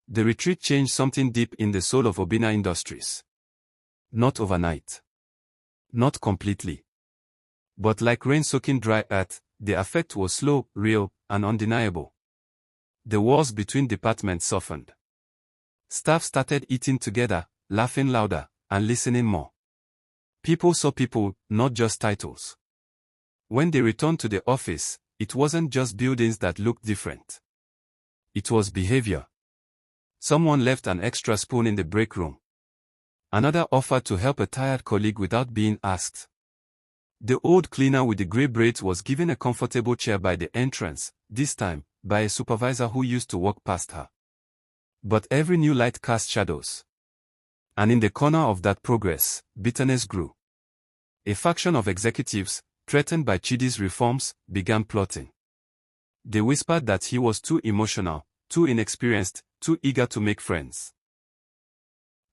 The retreat changed something deep in the soul of Obinna Industries. Not overnight. Not completely. But like rain soaking dry earth, the effect was slow, real, and undeniable. The walls between departments softened. Staff started eating together, laughing louder, and listening more. People saw people, not just titles. When they returned to the office, it wasn't just buildings that looked different. It was behavior. Someone left an extra spoon in the break room. Another offered to help a tired colleague without being asked. The old cleaner with the grey braids was given a comfortable chair by the entrance, this time, by a supervisor who used to walk past her. But every new light cast shadows. And in the corner of that progress, bitterness grew. A faction of executives, threatened by Chidi's reforms, began plotting. They whispered that he was too emotional, too inexperienced, too eager to make friends.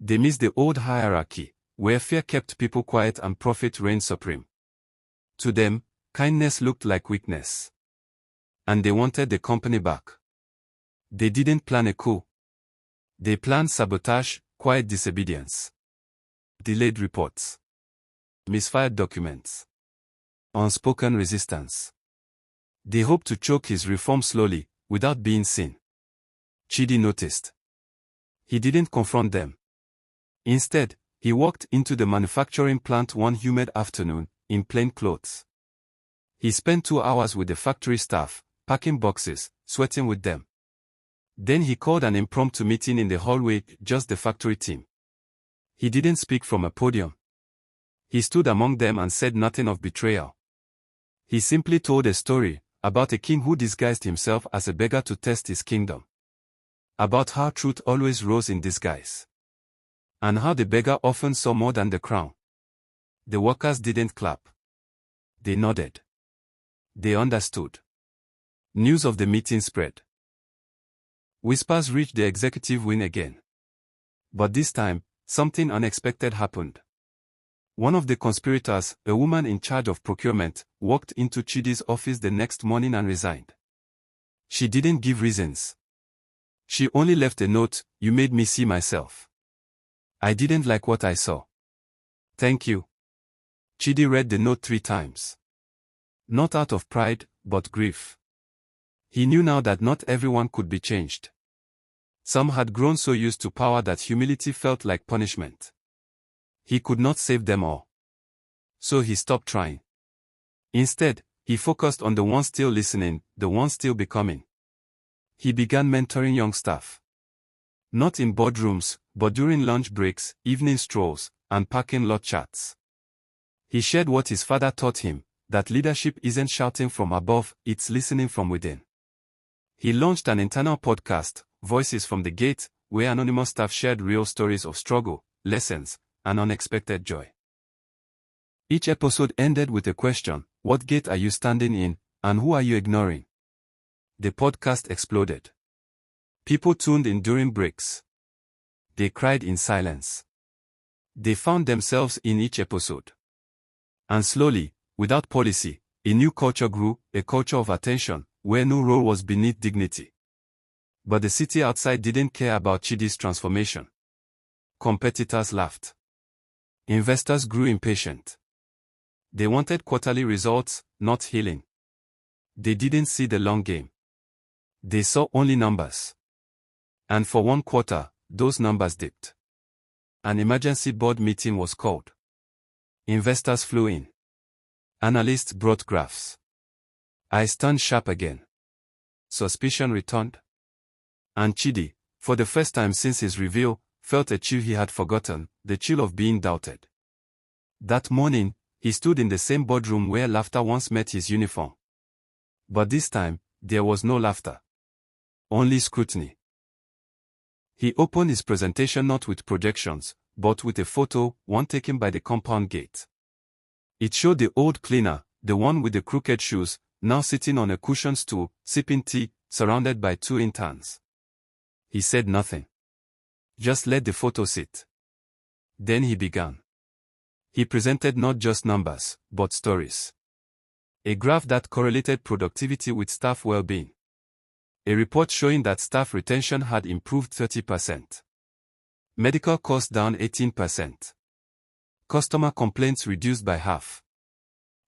They missed the old hierarchy, where fear kept people quiet and profit reigned supreme. To them, kindness looked like weakness. And they wanted the company back. They didn't plan a coup. They planned sabotage, quiet disobedience. Delayed reports. Misfired documents. Unspoken resistance. They hoped to choke his reform slowly, without being seen. Chidi noticed. He didn't confront them. Instead, he walked into the manufacturing plant one humid afternoon, in plain clothes. He spent 2 hours with the factory staff, packing boxes, sweating with them. Then he called an impromptu meeting in the hallway, just the factory team. He didn't speak from a podium. He stood among them and said nothing of betrayal. He simply told a story, about a king who disguised himself as a beggar to test his kingdom. About how truth always rose in disguise. And how the beggar often saw more than the crown. The workers didn't clap. They nodded. They understood. News of the meeting spread. Whispers reached the executive wing again. But this time, something unexpected happened. One of the conspirators, a woman in charge of procurement, walked into Chidi's office the next morning and resigned. She didn't give reasons. She only left a note, "You made me see myself. I didn't like what I saw. Thank you." Chidi read the note 3 times. Not out of pride, but grief. He knew now that not everyone could be changed. Some had grown so used to power that humility felt like punishment. He could not save them all. So he stopped trying. Instead, he focused on the ones still listening, the ones still becoming. He began mentoring young staff. Not in boardrooms, but during lunch breaks, evening strolls, and parking lot chats. He shared what his father taught him, that leadership isn't shouting from above, it's listening from within. He launched an internal podcast, Voices from the Gate, where anonymous staff shared real stories of struggle, lessons, and unexpected joy. Each episode ended with a question: what gate are you standing in, and who are you ignoring? The podcast exploded. People tuned in during breaks. They cried in silence. They found themselves in each episode. And slowly, without policy, a new culture grew, a culture of attention, where no role was beneath dignity. But the city outside didn't care about Chidi's transformation. Competitors laughed. Investors grew impatient. They wanted quarterly results, not healing. They didn't see the long game. They saw only numbers. And for 1 quarter, those numbers dipped. An emergency board meeting was called. Investors flew in. Analysts brought graphs. Eyes turned sharp again. Suspicion returned. And Chidi, for the first time since his reveal, felt a chill he had forgotten, the chill of being doubted. That morning, he stood in the same boardroom where laughter once met his uniform. But this time, there was no laughter. Only scrutiny. He opened his presentation not with projections, but with a photo, one taken by the compound gate. It showed the old cleaner, the one with the crooked shoes, now sitting on a cushioned stool, sipping tea, surrounded by 2 interns. He said nothing. Just let the photo sit. Then he began. He presented not just numbers, but stories. A graph that correlated productivity with staff well-being. A report showing that staff retention had improved 30%. Medical costs down 18%. Customer complaints reduced by half.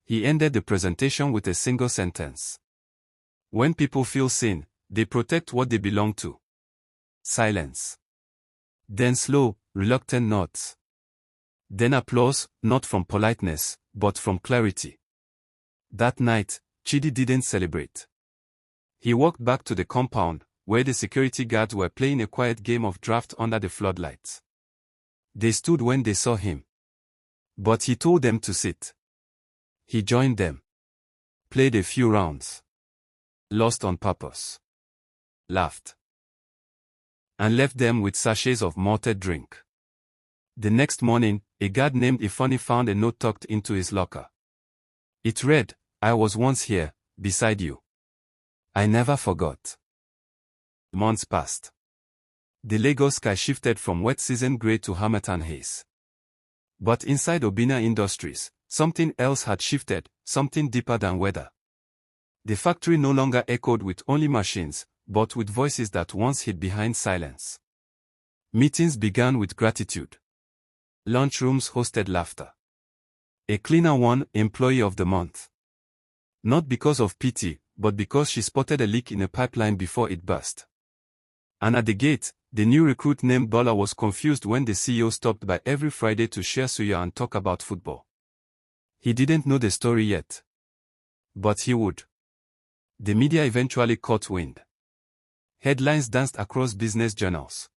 He ended the presentation with a single sentence. When people feel seen, they protect what they belong to. Silence. Then slow, reluctant nods. Then applause, not from politeness, but from clarity. That night, Chidi didn't celebrate. He walked back to the compound, where the security guards were playing a quiet game of draft under the floodlights. They stood when they saw him. But he told them to sit. He joined them. Played a few rounds. Lost on purpose. Laughed. And left them with sachets of malted drink. The next morning, a guard named Ifani found a note tucked into his locker. It read, "I was once here, beside you. I never forgot." Months passed. The Lagos sky shifted from wet season grey to harmattan haze. But inside Obinna Industries, something else had shifted, something deeper than weather. The factory no longer echoed with only machines, but with voices that once hid behind silence. Meetings began with gratitude. Lunchrooms hosted laughter. A cleaner won Employee of the Month. Not because of pity, but because she spotted a leak in a pipeline before it burst. And at the gate, the new recruit named Bola was confused when the CEO stopped by every Friday to share suya and talk about football. He didn't know the story yet. But he would. The media eventually caught wind. Headlines danced across business journals.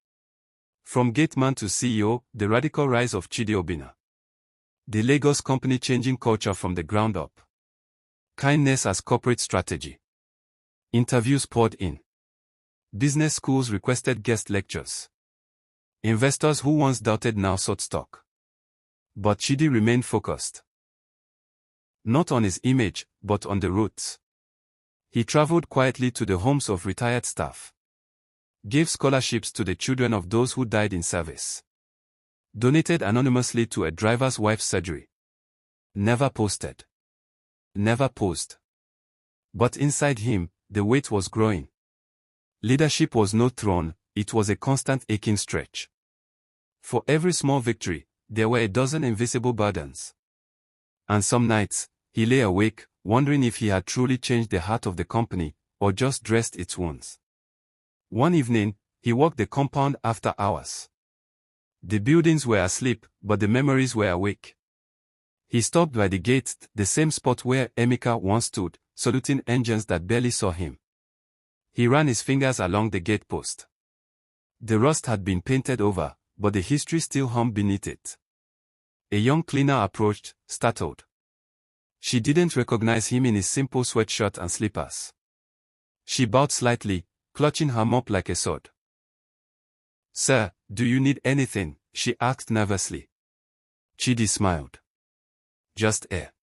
From gateman to CEO, the radical rise of Chidi Obinna. The Lagos company changing culture from the ground up. Kindness as corporate strategy. Interviews poured in. Business schools requested guest lectures. Investors who once doubted now sought stock. But Chidi remained focused. Not on his image, but on the roots. He traveled quietly to the homes of retired staff. Gave scholarships to the children of those who died in service. Donated anonymously to a driver's wife's surgery. Never posted. Never posed. But inside him, the weight was growing. Leadership was no throne, it was a constant aching stretch. For every small victory, there were a dozen invisible burdens. And some nights, he lay awake, wondering if he had truly changed the heart of the company, or just dressed its wounds. One evening, he walked the compound after hours. The buildings were asleep, but the memories were awake. He stopped by the gate, the same spot where Emeka once stood, saluting engines that barely saw him. He ran his fingers along the gatepost. The rust had been painted over, but the history still hummed beneath it. A young cleaner approached, startled. She didn't recognize him in his simple sweatshirt and slippers. She bowed slightly, clutching her mop like a sword. "Sir, do you need anything?" she asked nervously. Chidi smiled. "Just air."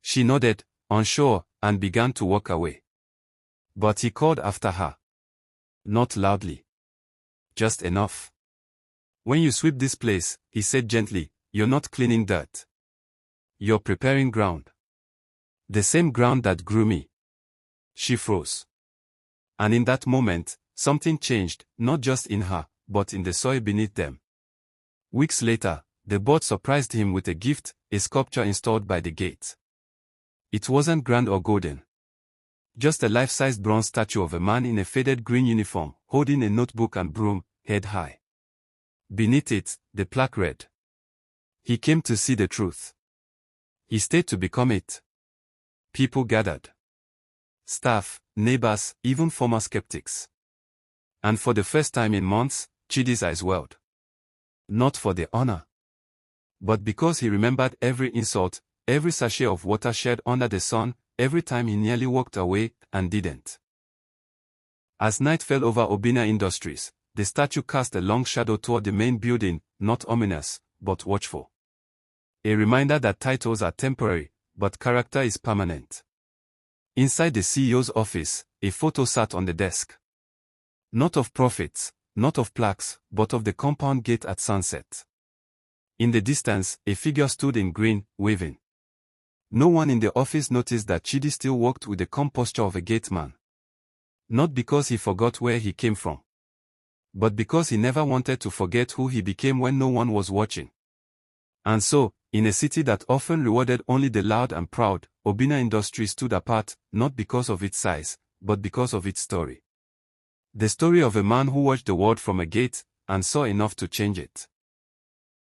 She nodded, unsure, and began to walk away. But he called after her. Not loudly. Just enough. "When you sweep this place," he said gently, "you're not cleaning dirt. You're preparing ground. The same ground that grew me." She froze. And in that moment, something changed, not just in her, but in the soil beneath them. Weeks later, the board surprised him with a gift, a sculpture installed by the gate. It wasn't grand or golden. Just a life-sized bronze statue of a man in a faded green uniform, holding a notebook and broom, head high. Beneath it, the plaque read, "He came to see the truth. He stayed to become it." People gathered. Staff, neighbors, even former skeptics. And for the first time in months, Chidi's eyes welled. Not for the honor, but because he remembered every insult, every sachet of water shed under the sun, every time he nearly walked away and didn't. As night fell over Obinna Industries, the statue cast a long shadow toward the main building, not ominous, but watchful. A reminder that titles are temporary, but character is permanent. Inside the CEO's office, a photo sat on the desk. Not of profits, not of plaques, but of the compound gate at sunset. In the distance, a figure stood in green, waving. No one in the office noticed that Chidi still walked with the calm posture of a gateman. Not because he forgot where he came from, but because he never wanted to forget who he became when no one was watching. And so, in a city that often rewarded only the loud and proud, Obinna Industries stood apart, not because of its size, but because of its story. The story of a man who watched the world from a gate, and saw enough to change it.